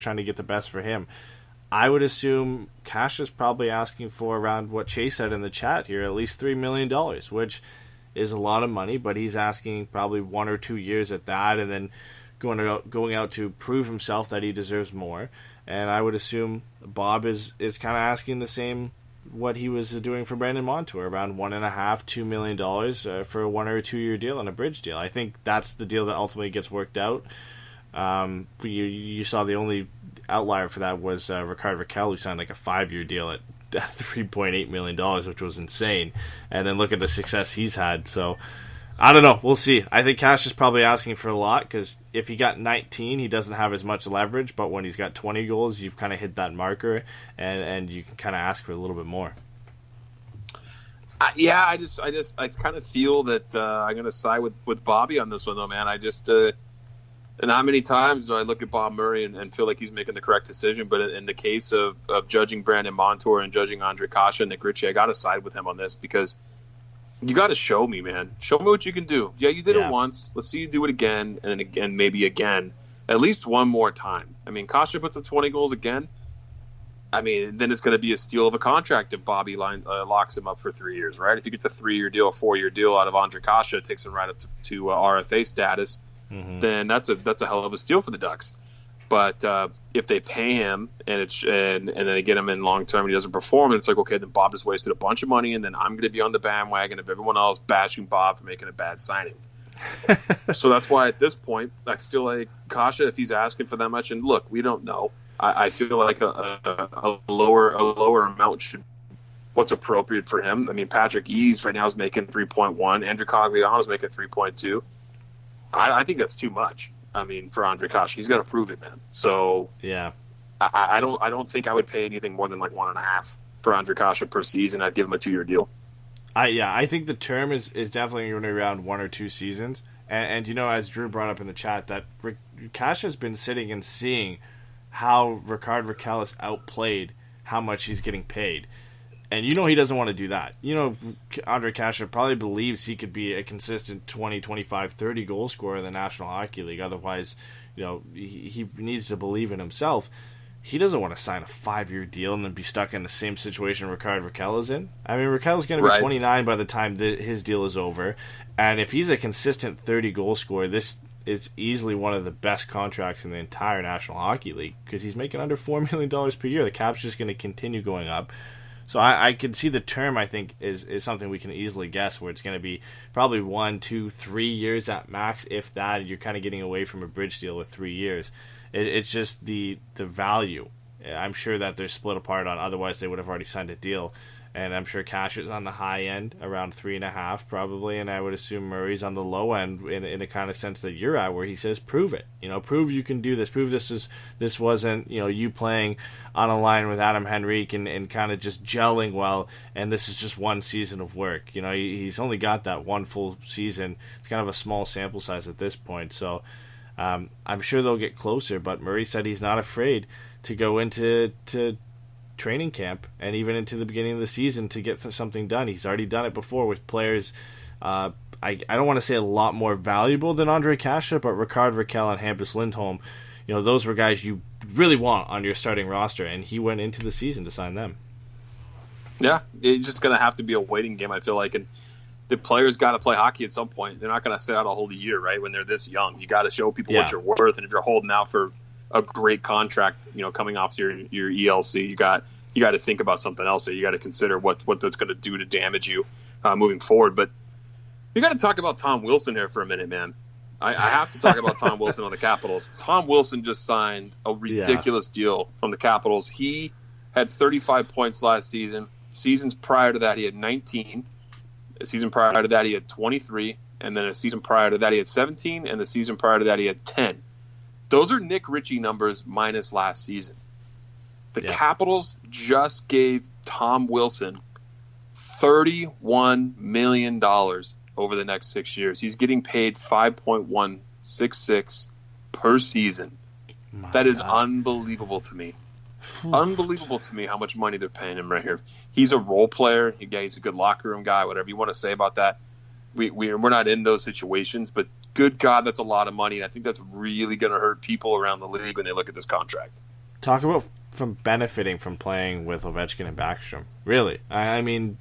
trying to get the best for him. I would assume Cash is probably asking for around what Chase said in the chat here, at least $3 million, which is a lot of money, but he's asking probably 1 or 2 years at that, and then going out to prove himself that he deserves more. And I would assume Bob is kind of asking the same, what he was doing for Brandon Montour, around $1.5–2 million for a 1 or 2 year deal and a bridge deal. I think that's the deal that ultimately gets worked out. You saw the only outlier for that was Rickard Rakell, who signed like a 5-year deal at $3.8 million, which was insane. And then look at the success he's had. So I don't know. We'll see. I think Cash is probably asking for a lot, because if he got 19, he doesn't have as much leverage. But when he's got 20 goals, you've kind of hit that marker, and you can kind of ask for a little bit more. I kind of feel that I'm going to side with Bobby on this one, though, man. And how many times do I look at Bob Murray and feel like he's making the correct decision? But in the case of judging Brandon Montour and judging Ondrej Kase and Nick Ritchie, I got to side with him on this, because you got to show me, man. Show me what you can do. Yeah, you did it once. Let's see you do it again, and then again, maybe again, at least one more time. I mean, Kase puts up 20 goals again. I mean, then it's going to be a steal of a contract if Bobby locks him up for 3 years, right? If he gets a 3-year deal, a 4-year deal out of Ondrej Kase, takes him right up to RFA status, then that's a hell of a steal for the Ducks. But if they pay him and then they get him in long term and he doesn't perform, and it's like, okay, then Bob just wasted a bunch of money, and then I'm going to be on the bandwagon of everyone else bashing Bob for making a bad signing. So that's why at this point I feel like Kase, if he's asking for that much, and look, we don't know. I feel like a lower amount should what's appropriate for him. I mean, Patrick Eves right now is making 3.1. Andrew Cogliano is making 3.2. I think that's too much. I mean, for Ondrej Kase, he's got to prove it, man. So yeah, I don't think I would pay anything more than like 1.5 for Ondrej Kase per season. I'd give him a 2-year deal. I think the term is definitely going to be around 1 or 2 seasons. And you know, as Drew brought up in the chat, that Kase has been sitting and seeing how Rickard Rakell has outplayed how much he's getting paid. And you know he doesn't want to do that. You know, Ondrej Kase probably believes he could be a consistent 20, 25, 30 goal scorer in the National Hockey League. Otherwise, you know, he needs to believe in himself. He doesn't want to sign a 5-year deal and then be stuck in the same situation Rickard Rakell is in. I mean, Rakell's going to be 29 by the time his deal is over. And if he's a consistent 30 goal scorer, this is easily one of the best contracts in the entire National Hockey League, because he's making under $4 million per year. The cap's just going to continue going up. So I could see the term, I think, is something we can easily guess, where it's going to be probably 1, 2, 3 years at max, if that. You're kind of getting away from a bridge deal with 3 years. It's just the value. I'm sure that they're split apart on, otherwise they would have already signed a deal. And I'm sure Cash is on the high end, around 3.5 probably, and I would assume Murray's on the low end in the kind of sense that you're at, where he says, prove it. You know, prove you can do this. Prove this wasn't, you know, you playing on a line with Adam Henrique and kind of just gelling well, and this is just one season of work. You know, he's only got that one full season. It's kind of a small sample size at this point, so I'm sure they'll get closer, but Murray said he's not afraid to go into training camp and even into the beginning of the season to get something done. He's already done it before with players I don't want to say a lot more valuable than Ondrej Kase, but Rickard Rakell and Hampus Lindholm, you know, those were guys you really want on your starting roster, and he went into the season to sign them. Yeah, it's just going to have to be a waiting game, I feel like, and the players got to play hockey at some point. They're not going to sit out a whole year, right, when they're this young. You got to show people what you're worth, and if you're holding out for a great contract, you know, coming off your ELC, you got to think about something else. So you got to consider what that's going to do to damage you moving forward. But you got to talk about Tom Wilson here for a minute, man. I have to talk about Tom Wilson on the Capitals. Tom Wilson just signed a ridiculous deal from the Capitals. He had 35 points last season. Seasons prior to that, he had 19. A season prior to that, he had 23. And then a season prior to that, he had 17. And the season prior to that, he had 10. Those are Nick Ritchie numbers minus last season. The Capitals just gave Tom Wilson $31 million over the next 6 years. He's getting paid $5.166 per season. That is unbelievable to me. Unbelievable to me how much money they're paying him right here. He's a role player. He's a good locker room guy, whatever you want to say about that. We're not in those situations, but good God, that's a lot of money. And I think that's really going to hurt people around the league when they look at this contract. talk about from benefiting from playing with Ovechkin and Backstrom. Really, I mean,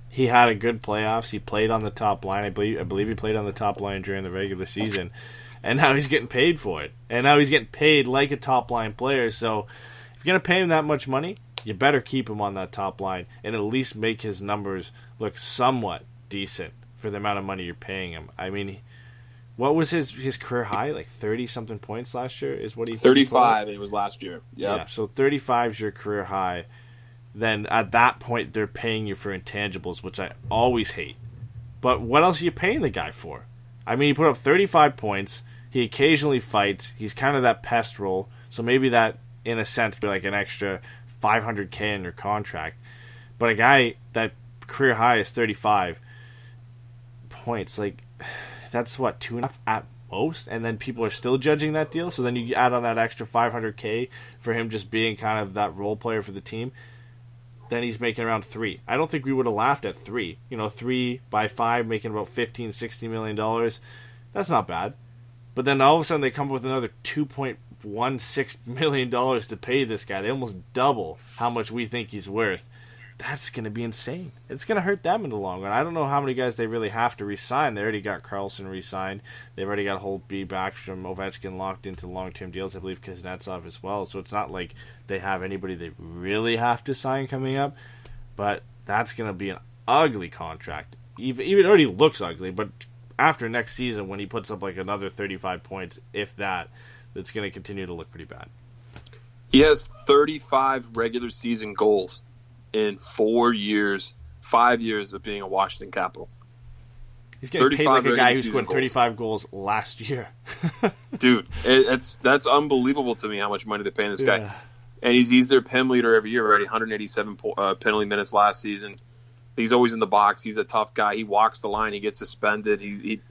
he had a good playoffs. He played on the top line. I believe he played on the top line during the regular season, and now he's getting paid for it. And now he's getting paid like a top line player. So if you're gonna pay him that much money, you better keep him on that top line and at least make his numbers look somewhat decent for the amount of money you're paying him. I mean, what was his career high? Like 30-something points last year is what he 35 it was last year. Yep. Yeah, so 35 is your career high. Then at that point, they're paying you for intangibles, which I always hate. But what else are you paying the guy for? I mean, he put up 35 points. He occasionally fights. He's kind of that pest role. So maybe that, in a sense, be like an extra $500K in your contract. But a guy that career high is 35 points, like, that's what, 2.5 at most? And then people are still judging that deal. So then you add on that extra $500K for him just being kind of that role player for the team. Then he's making around 3. I don't think we would have laughed at 3. 3 by 5, making about $15-16 million. That's not bad. But then all of a sudden they come up with another $2.16 million to pay this guy. They almost double how much we think he's worth. That's going to be insane. It's going to hurt them in the long run. I don't know how many guys they really have to re-sign. They already got Karlsson re-signed. They've already got Holtby, Backstrom, Ovechkin locked into long-term deals. I believe Kuznetsov as well. So it's not like they have anybody they really have to sign coming up. But that's going to be an ugly contract. Even it already looks ugly, but after next season when he puts up like another 35 points, if that, it's going to continue to look pretty bad. He has 35 regular season goals in 5 years of being a Washington Capital. He's getting paid like a guy who scored 35 goals last year. Dude, that's unbelievable to me how much money they're paying this guy. And he's their PIM leader every year, already 187 penalty minutes last season. He's always in the box. He's a tough guy. He walks the line. He gets suspended.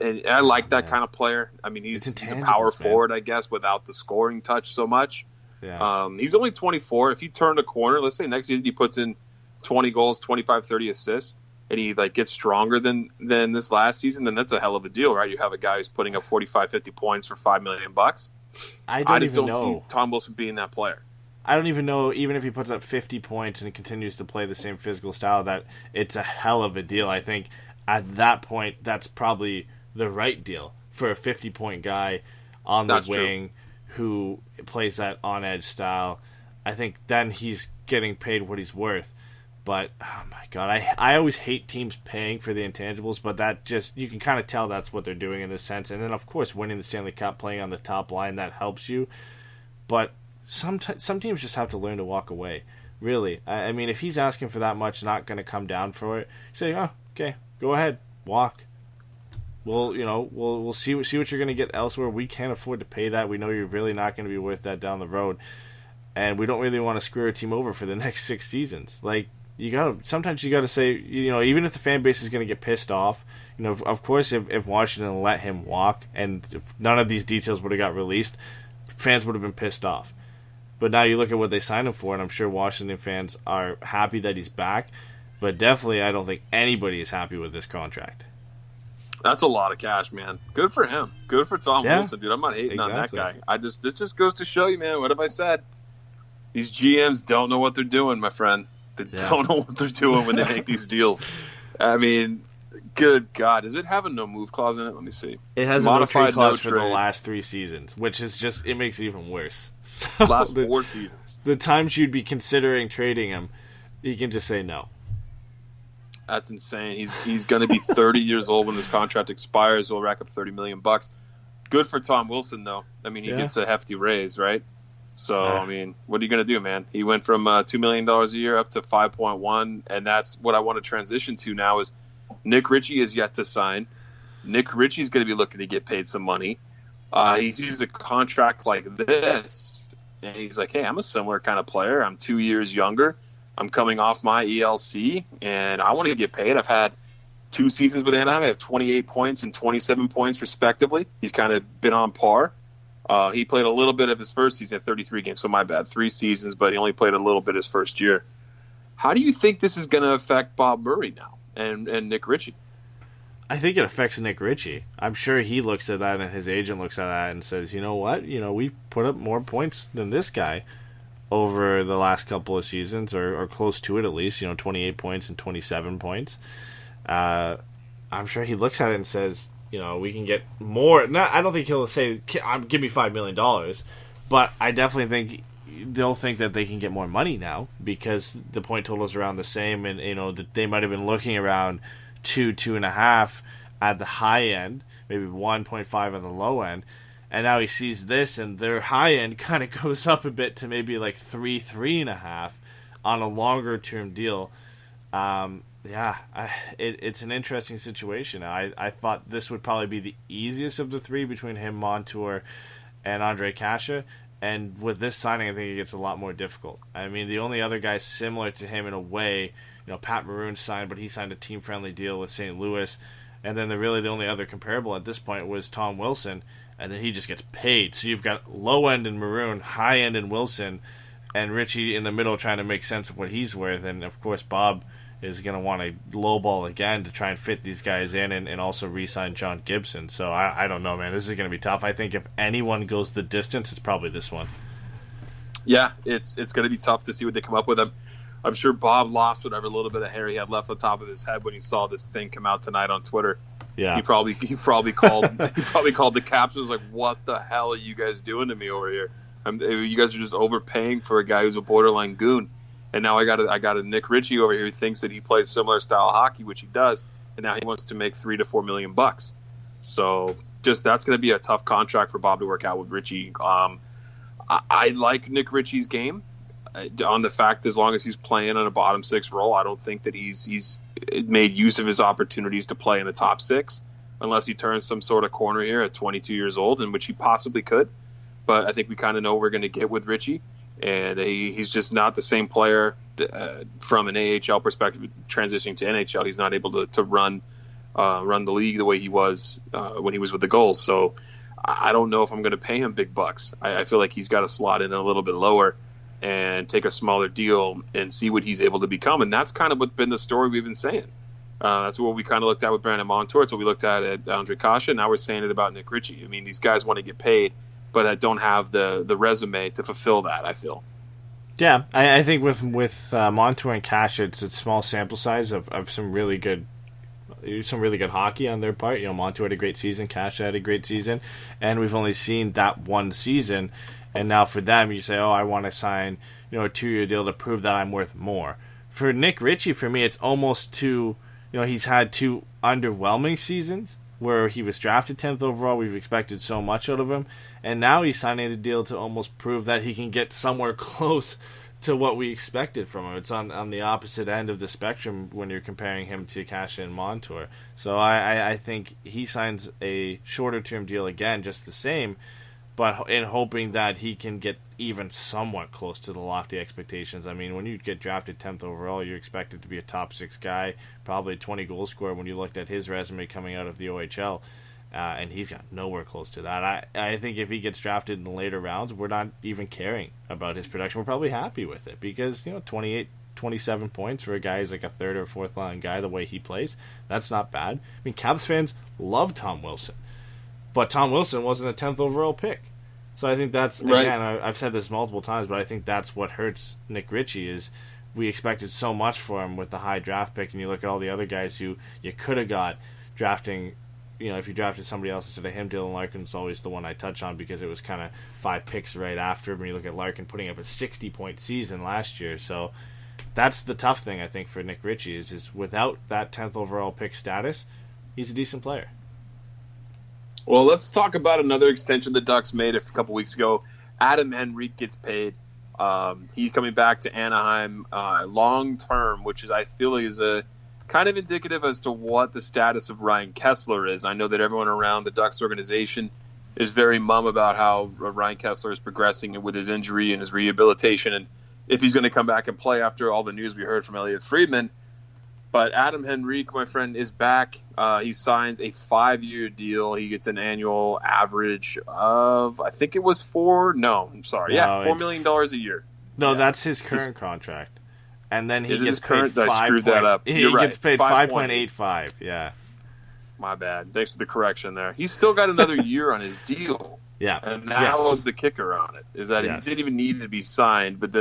And I like that kind of player. I mean, he's a power forward, I guess, without the scoring touch so much. Yeah. He's only 24. If he turned a corner, let's say next season he puts in 20 goals, 25, 30 assists, and he gets stronger than this last season, then that's a hell of a deal, right? You have a guy who's putting up 45, 50 points for $5 million. I just don't see Tom Wilson being that player. I don't even know, even if he puts up 50 points and continues to play the same physical style, that it's a hell of a deal. I think at that point, that's probably the right deal for a 50-point guy on the wing who plays that on-edge style. I think then he's getting paid what he's worth. But, oh my God, I always hate teams paying for the intangibles, but that just, you can kind of tell that's what they're doing in this sense. And then, of course, winning the Stanley Cup, playing on the top line, that helps you. But some teams just have to learn to walk away, really. I mean, if he's asking for that much, not going to come down for it, say, oh, okay, go ahead, walk. We'll see what you're going to get elsewhere. We can't afford to pay that. We know you're really not going to be worth that down the road. And we don't really want to screw our team over for the next 6 seasons. Like, sometimes you gotta say, even if the fan base is gonna get pissed off, of course, if Washington let him walk and if none of these details would have got released, fans would have been pissed off. But now you look at what they signed him for, and I'm sure Washington fans are happy that he's back. But definitely, I don't think anybody is happy with this contract. That's a lot of cash, man. Good for him. Good for Tom Wilson, dude. I'm not hating on that guy. This just goes to show you, man. What have I said? These GMs don't know what they're doing, my friend. They don't know what they're doing when they make these deals. I mean, good God. Does it have a no-move clause in it? Let me see. It has a no-trade clause for the last 3 seasons, which is just, it makes it even worse. So last 4 seasons. The times you'd be considering trading him, you can just say no. That's insane. He's going to be 30 years old when this contract expires. He'll rack up $30 million. Good for Tom Wilson, though. I mean, he gets a hefty raise, right? So, I mean, what are you going to do, man? He went from $2 million a year up to 5.1, and that's what I want to transition to now is Nick Ritchie is yet to sign. Nick Ritchie's going to be looking to get paid some money. He sees a contract like this, and he's like, hey, I'm a similar kind of player. I'm 2 years younger. I'm coming off my ELC, and I want to get paid. I've had 2 seasons with Anaheim. I have 28 points and 27 points, respectively. He's kind of been on par. He played a little bit of his first season, 33 games, so my bad, 3 seasons, but he only played a little bit his first year. How do you think this is going to affect Bob Murray now and Nick Ritchie? I think it affects Nick Ritchie. I'm sure he looks at that and his agent looks at that and says, you know what? We've put up more points than this guy. over the last couple of seasons, or close to it at least, 28 points and 27 points. I'm sure he looks at it and says, we can get more. I don't think he'll say, give me $5 million, but I definitely think they'll think that they can get more money now because the point total is around the same, and that they might have been looking around 2.5 at the high end, maybe 1.5 on the low end, and now he sees this, and their high end kind of goes up a bit to maybe like 3.5 on a longer term deal. It's an interesting situation. I thought this would probably be the easiest of the three between him, Montour, and Ondrej Kase. And with this signing, I think it gets a lot more difficult. I mean, the only other guy similar to him in a way, Pat Maroon signed, but he signed a team-friendly deal with St. Louis. And then the only other comparable at this point was Tom Wilson, and then he just gets paid. So you've got low end in Maroon, high end in Wilson, and Richie in the middle trying to make sense of what he's worth. And, of course, Bob is going to want to lowball again to try and fit these guys in and also re-sign John Gibson. So I don't know, man. This is going to be tough. I think if anyone goes the distance, it's probably this one. Yeah, it's going to be tough to see what they come up with. I'm sure Bob lost whatever little bit of hair he had left on top of his head when he saw this thing come out tonight on Twitter. Yeah, he probably called the Caps and was like, "What the hell are you guys doing to me over here? You guys are just overpaying for a guy who's a borderline goon." And now I got a Nick Ritchie over here who thinks that he plays similar style hockey, which he does, and now he wants to make $3 to $4 million bucks. So just that's going to be a tough contract for Bob to work out with Ritchie. I like Nick Ritchie's game on the fact as long as he's playing on a bottom six role. I don't think that he's made use of his opportunities to play in the top six unless he turns some sort of corner here at 22 years old, in which he possibly could. But I think we kind of know what we're going to get with Ritchie. And he's just not the same player from an AHL perspective transitioning to NHL. He's not able to run the league the way he was when he was with the Gulls. So I don't know if I'm going to pay him big bucks. I feel like he's got to slot in a little bit lower and take a smaller deal and see what he's able to become. And that's kind of what's been the story we've been saying. That's what we kind of looked at with Brandon Montour. It's what we looked at Ondrej Kase. Now we're saying it about Nick Ritchie. I mean, these guys want to get paid, but I don't have the resume to fulfill that, I feel. Yeah, I think with Montour and Kase, it's a small sample size of some really good hockey on their part. Montour had a great season, Kase had a great season, and we've only seen that one season. And now for them, you say, I want to sign a 2-year deal to prove that I'm worth more. For Nick Ritchie, for me, it's almost he's had 2 underwhelming seasons where he was drafted 10th overall. We've expected so much out of him. And now he's signing a deal to almost prove that he can get somewhere close to what we expected from him. It's on the opposite end of the spectrum when you're comparing him to Kase and Montour. So I think he signs a shorter-term deal again, just the same, but in hoping that he can get even somewhat close to the lofty expectations. I mean, when you get drafted 10th overall, you're expected to be a top 6 guy, probably a 20-goal scorer when you looked at his resume coming out of the OHL, and he's got nowhere close to that. I think if he gets drafted in the later rounds, we're not even caring about his production. We're probably happy with it because, 28, 27 points for a guy who's like a third or fourth line guy the way he plays, that's not bad. I mean, Caps fans love Tom Wilson. But Tom Wilson wasn't a 10th overall pick. So I think that's, right. Again, I've said this multiple times, but I think that's what hurts Nick Ritchie is we expected so much for him with the high draft pick, and you look at all the other guys who you could have got drafting, if you drafted somebody else instead of him. Dylan Larkin's always the one I touch on because it was kind of 5 picks right after him. When you look at Larkin putting up a 60-point season last year. So that's the tough thing, I think, for Nick Ritchie is without that 10th overall pick status, he's a decent player. Well, let's talk about another extension the Ducks made a couple weeks ago. Adam Henrique gets paid. He's coming back to Anaheim long term, which is I feel is a kind of indicative as to what the status of Ryan Kessler is. I know that everyone around the Ducks organization is very mum about how Ryan Kessler is progressing with his injury and his rehabilitation, and if he's going to come back and play after all the news we heard from Elliot Friedman. But Adam Henrique, my friend, is back. He signs a 5-year deal. He gets an annual average of, I think it was $4 million a year. No, that's his current contract. And then he gets paid I screwed that up. He gets paid 5.85. Yeah. My bad. Thanks for the correction there. He's still got another year on his deal. Yeah. And that was the kicker on it, is that he didn't even need to be signed, but